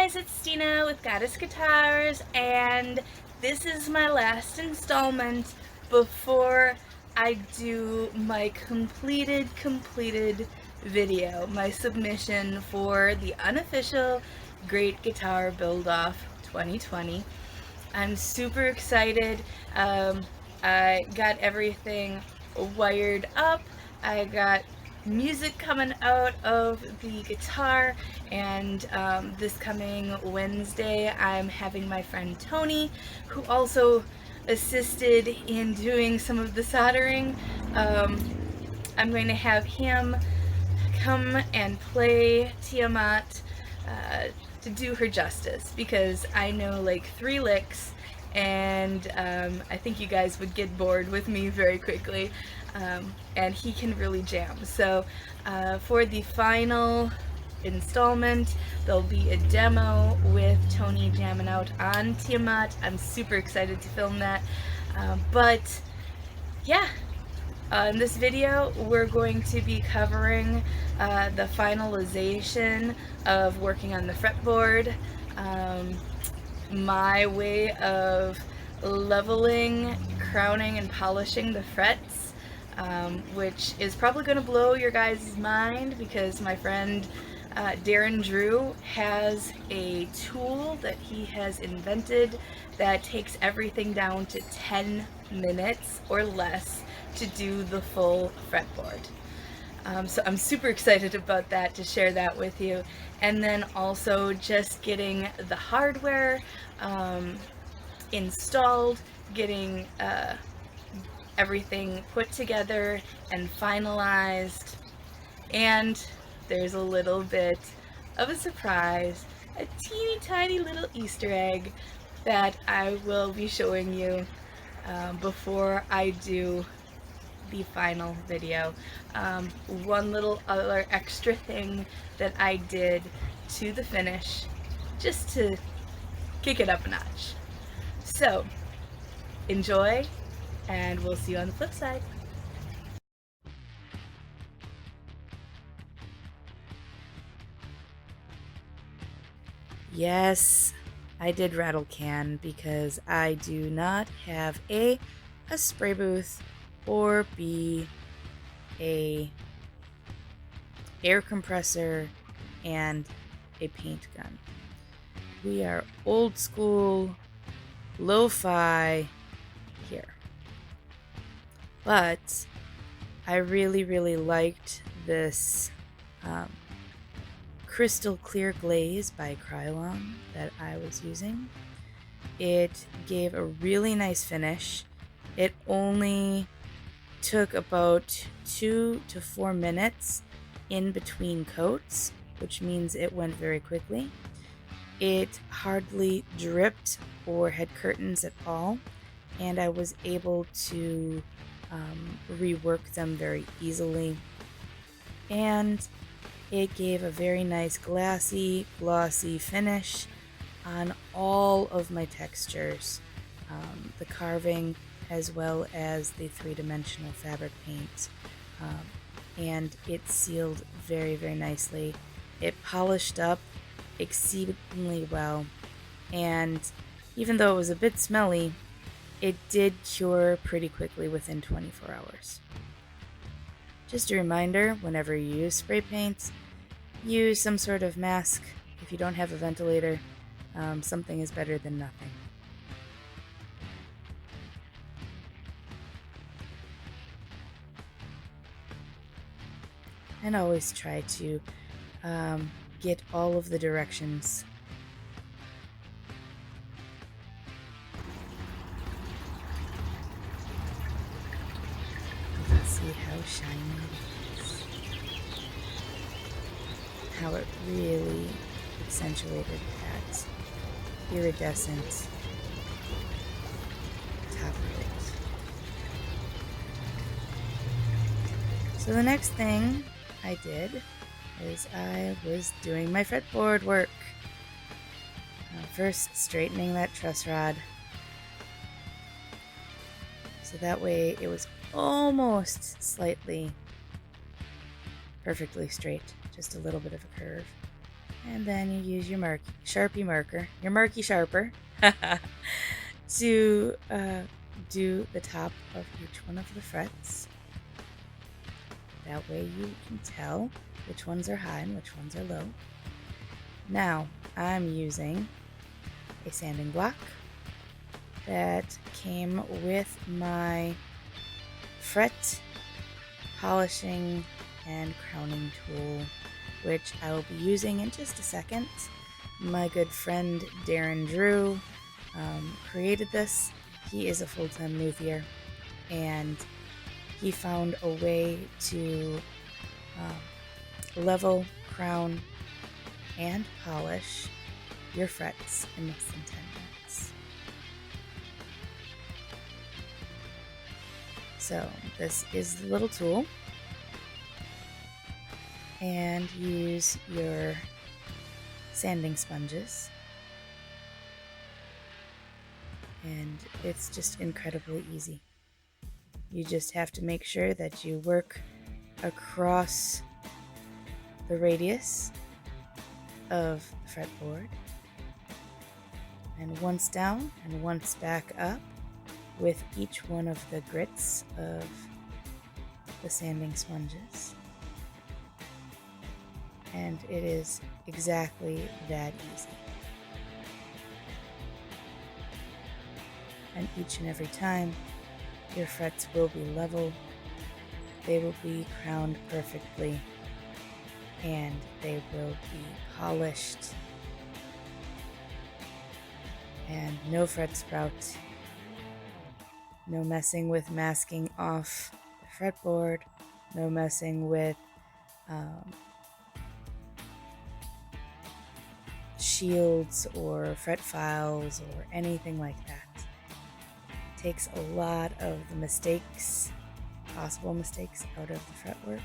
guys, it's Stina with Goddess Guitars, and this is my last installment before I do my completed video, my submission for the Unofficial Great Guitar Build-Off 2020. I'm super excited. I got everything wired up. I got music coming out of the guitar, and this coming Wednesday I'm having my friend Tony, who also assisted in doing some of the soldering. I'm going to have him come and play Tiamat to do her justice, because I know like 3 licks, and I think you guys would get bored with me very quickly, and he can really jam. So for the final installment, there'll be a demo with Tony jamming out on Tiamat. I'm super excited to film that, but yeah. In this video, we're going to be covering the finalization of working on the fretboard, my way of leveling, crowning, and polishing the frets, which is probably going to blow your guys' mind, because my friend Darren Drew has a tool that he has invented that takes everything down to 10 minutes or less to do the full fretboard. So I'm super excited about that, to share that with you. And then also just getting the hardware installed, getting everything put together and finalized. And there's a little bit of a surprise, a teeny tiny little Easter egg that I will be showing you before I do the final video. One little other extra thing that I did to the finish, just to kick it up a notch. So enjoy, and we'll see you on the flip side. Yes, I did rattle can, because I do not have a spray booth, or B, a air compressor and a paint gun. We are old school, lo-fi here. But I really liked this crystal clear glaze by Krylon that I was using. It gave a really nice finish. It only took about 2 to 4 minutes in between coats, which means it went very quickly. It hardly dripped or had curtains at all, and I was able to rework them very easily. And it gave a very nice glossy finish on all of my textures, the carving as well as the 3-dimensional fabric paint, and it sealed very nicely. It polished up exceedingly well, and even though it was a bit smelly, it did cure pretty quickly within 24 hours. Just a reminder, whenever you use spray paint, use some sort of mask. If you don't have a ventilator, something is better than nothing. And always try to get all of the directions. You can see how shiny it is. How it really accentuated that iridescent top of it. So the next thing I did is I was doing my fretboard work. First, straightening that truss rod, so that way it was almost slightly perfectly straight, just a little bit of a curve. And then you use your Sharpie marker, your murky sharper, to do the top of each one of the frets. That way you can tell which ones are high and which ones are low. Now I'm using a sanding block that came with my fret polishing and crowning tool, which I will be using in just a second. My good friend Darren Drew created this. He is a full-time luthier, and he found a way to level, crown, and polish your frets in less than 10 minutes. So this is the little tool, and use your sanding sponges, and it's just incredibly easy. You just have to make sure that you work across the radius of the fretboard, and once down and once back up with each one of the grits of the sanding sponges. And it is exactly that easy. And each and every time, your frets will be level, they will be crowned perfectly, and they will be polished. And no fret sprout, no messing with masking off the fretboard, no messing with shields or fret files or anything like that. It takes a lot of the mistakes, possible mistakes, out of the fretwork.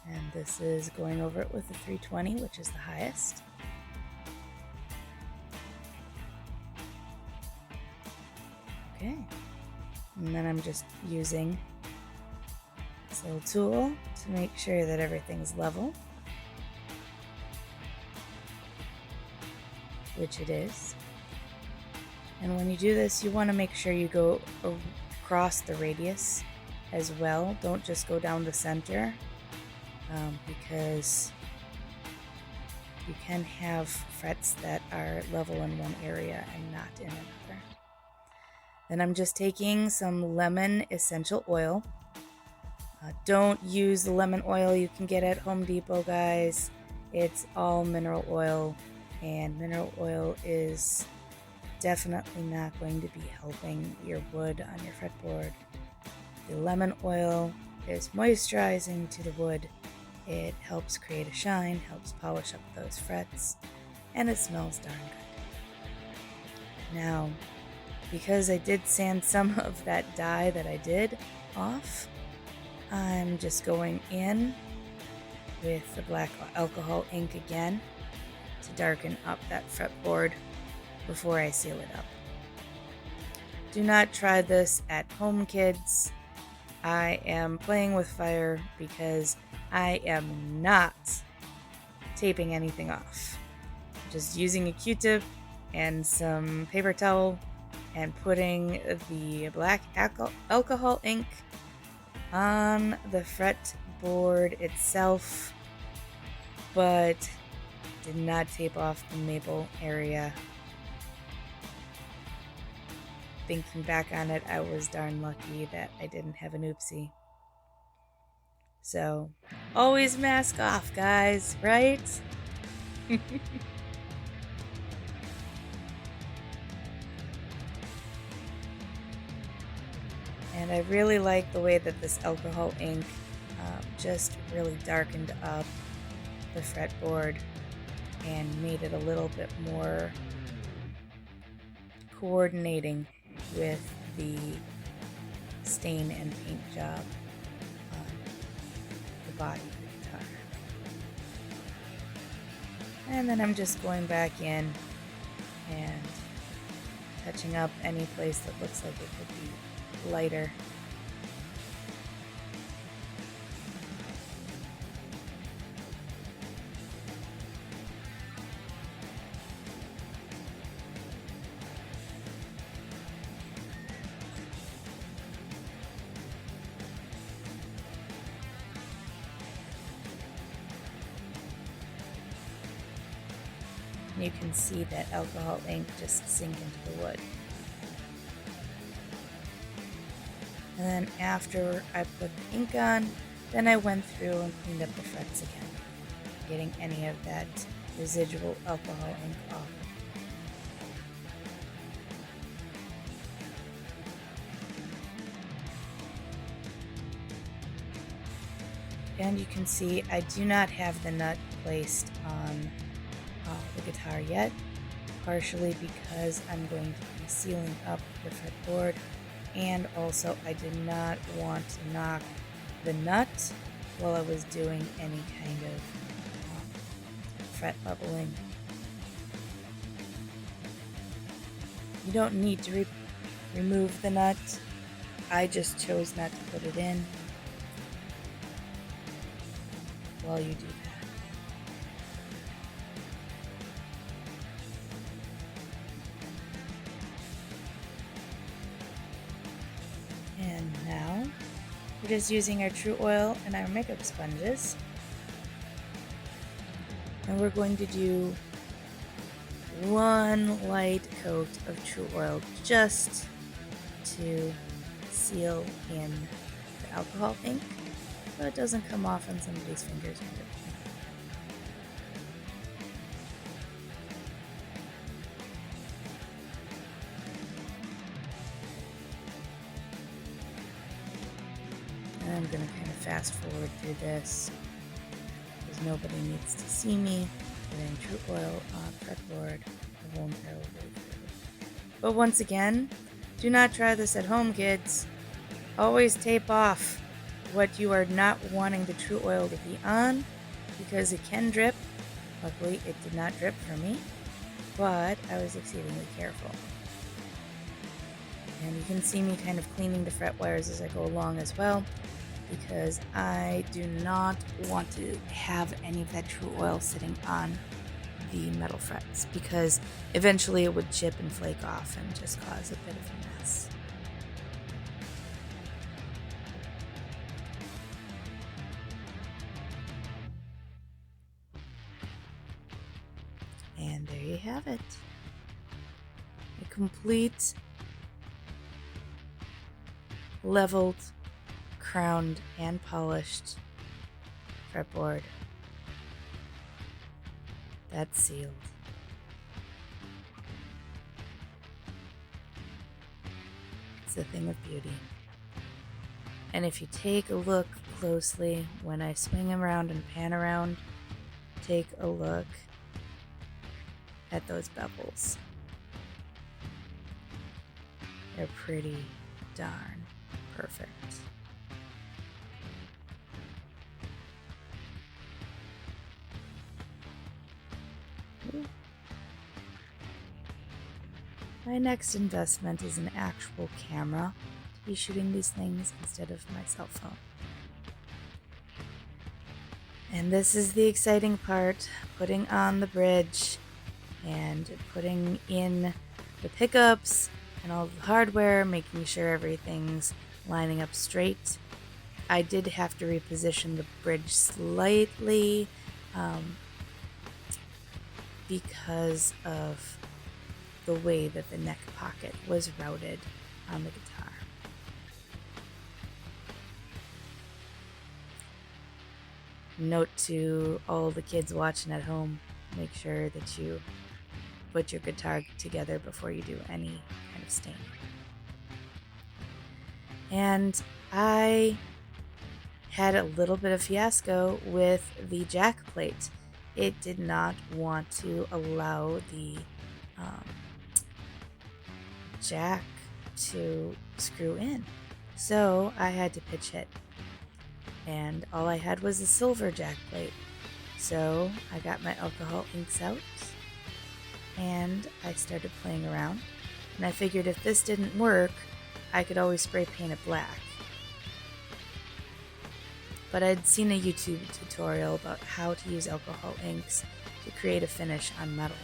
And this is going over it with the 320, which is the highest. Okay, and then I'm just using this little tool to make sure that everything's level, which it is. And when you do this, you want to make sure you go across the radius as well. Don't just go down the center, because you can have frets that are level in one area and not in another. Then I'm just taking some lemon essential oil. Don't use the lemon oil you can get at Home Depot, guys. It's all mineral oil, and mineral oil is definitely not going to be helping your wood on your fretboard. The lemon oil is moisturizing to the wood. It helps create a shine, helps polish up those frets, and it smells darn good. Now, because I did sand some of that dye that I did off, I'm just going in with the black alcohol ink again to darken up that fretboard before I seal it up. Do not try this at home, kids. I am playing with fire because I am not taping anything off. I'm just using a Q-tip and some paper towel and putting the black alcohol ink on the fretboard itself, but did not tape off the maple area. Thinking back on it, I was darn lucky that I didn't have an oopsie. So, always mask off, guys, right? And I really like the way that this alcohol ink just really darkened up the fretboard and made it a little bit more coordinating with the stain and paint job on the body of the guitar. And then I'm just going back in and touching up any place that looks like it could be lighter. You can see that alcohol ink just sink into the wood. And then after I put the ink on, then I went through and cleaned up the frets again, getting any of that residual alcohol ink off. And you can see I do not have the nut placed on the guitar yet, partially because I'm going to be sealing up the fretboard, and also I did not want to knock the nut while I was doing any kind of fret leveling. You don't need to remove the nut. I just chose not to put it in while you do that. And now we're just using our True Oil and our makeup sponges, and we're going to do one light coat of True Oil just to seal in the alcohol ink so it doesn't come off on somebody's fingers. And I'm going to kind of fast forward through this because nobody needs to see me putting True Oil on fretboard the whole entire way through. But once again, do not try this at home, kids. Always tape off what you are not wanting the True Oil to be on, because it can drip. Luckily, it did not drip for me, but I was exceedingly careful. And you can see me kind of cleaning the fret wires as I go along as well, because I do not want to have any of that True Oil sitting on the metal frets, because eventually it would chip and flake off and just cause a bit of a mess. And there you have it. A complete, leveled, crowned, and polished fretboard that's sealed. It's a thing of beauty. And if you take a look closely when I swing around and pan around, take a look at those bevels. They're pretty darn perfect. Ooh. My next investment is an actual camera to be shooting these things instead of my cell phone. And this is the exciting part, putting on the bridge and putting in the pickups and all the hardware, making sure everything's lining up straight. I did have to reposition the bridge slightly because of the way that the neck pocket was routed on the guitar. Note to all the kids watching at home, make sure that you put your guitar together before you do any kind of staining. And I had a little bit of fiasco with the jack plate. It did not want to allow the jack to screw in, so I had to pitch it, and all I had was a silver jack plate. So I got my alcohol inks out and I started playing around and I figured if this didn't work, I could always spray paint it black. But I'd seen a YouTube tutorial about how to use alcohol inks to create a finish on metal,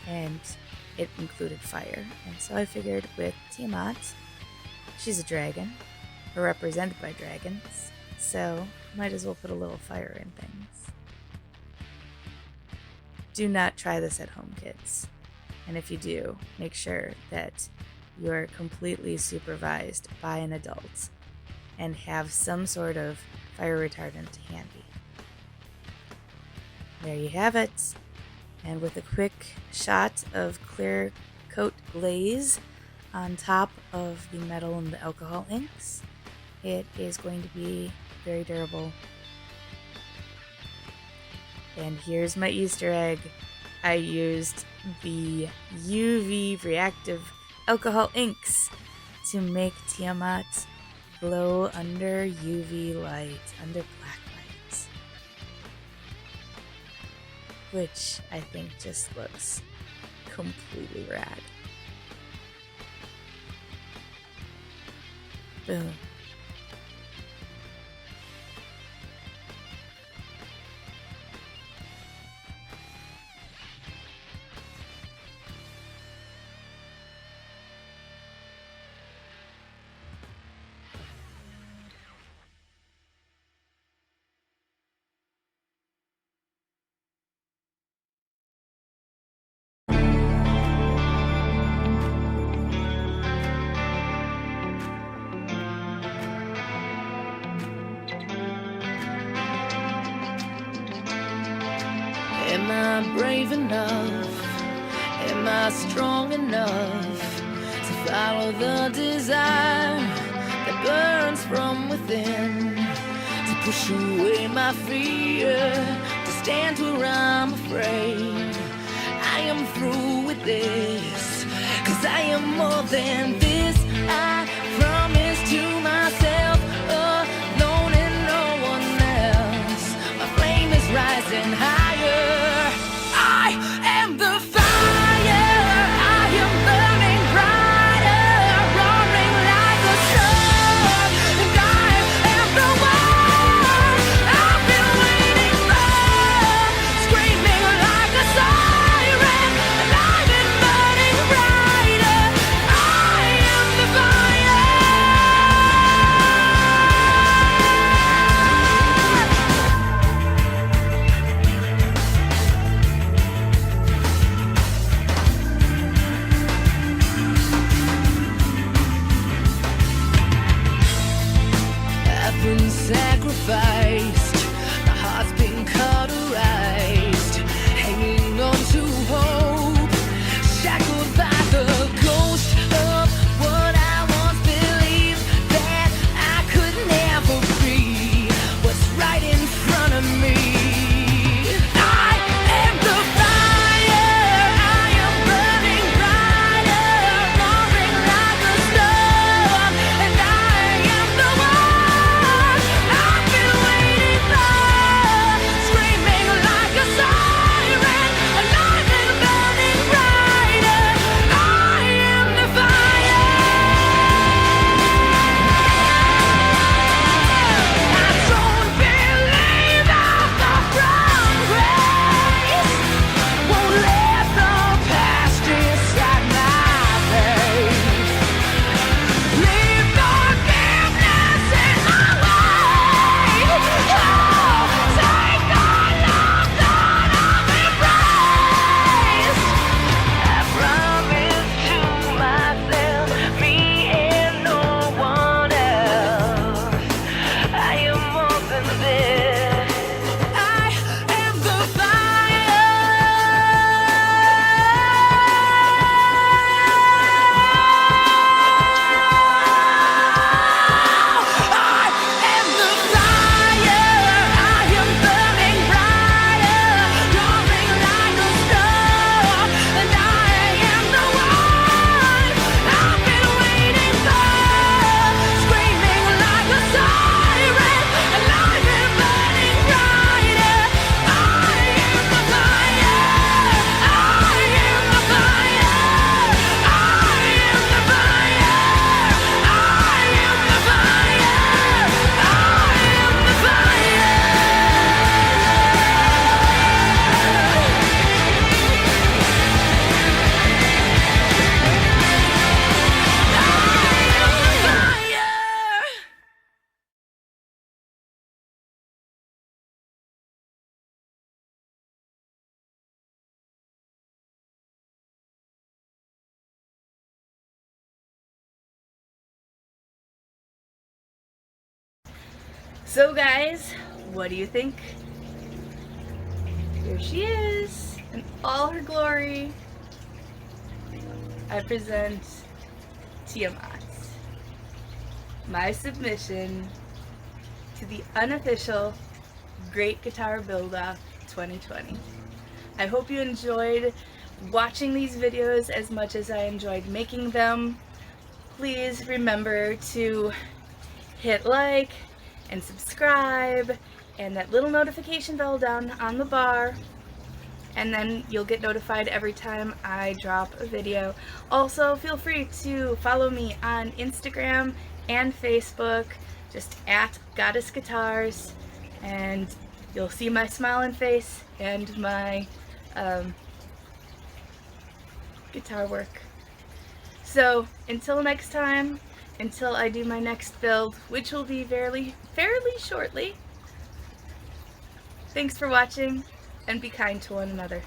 and it included fire. And so I figured with Tiamat, she's a dragon, or represented by dragons, so might as well put a little fire in things. Do not try this at home, kids. And if you do, make sure that you are completely supervised by an adult and have some sort of fire retardant handy. There you have it. And with a quick shot of clear coat glaze on top of the metal and the alcohol inks, it is going to be very durable. And here's my Easter egg. I used the UV reactive alcohol inks to make Tiamat glow under UV light, under Blacklight, which I think just looks completely rad. Boom. Am I brave enough? Am I strong enough to follow the desire that burns from within? To push away my fear, to stand where I'm afraid. I am through with this, 'cause I am more than this. I promise to myself, alone and no one else. My flame is rising higher. I am the fire. I am burning brighter, roaring like a sun. And I am the one I've been waiting for, screaming like a siren. And I've been burning brighter. I am the fire. So guys, what do you think? Here she is in all her glory. I present Tiamat, my submission to the Unofficial Great Guitar Build-Off 2020. I hope you enjoyed watching these videos as much as I enjoyed making them. Please remember to hit like and subscribe and that little notification bell down on the bar, and then you'll get notified every time I drop a video. Also, feel free to follow me on Instagram and Facebook, just at Goddess Guitars, and you'll see my smiling face and my guitar work. So until next time, until I do my next build, which will be fairly shortly, thanks for watching, and be kind to one another.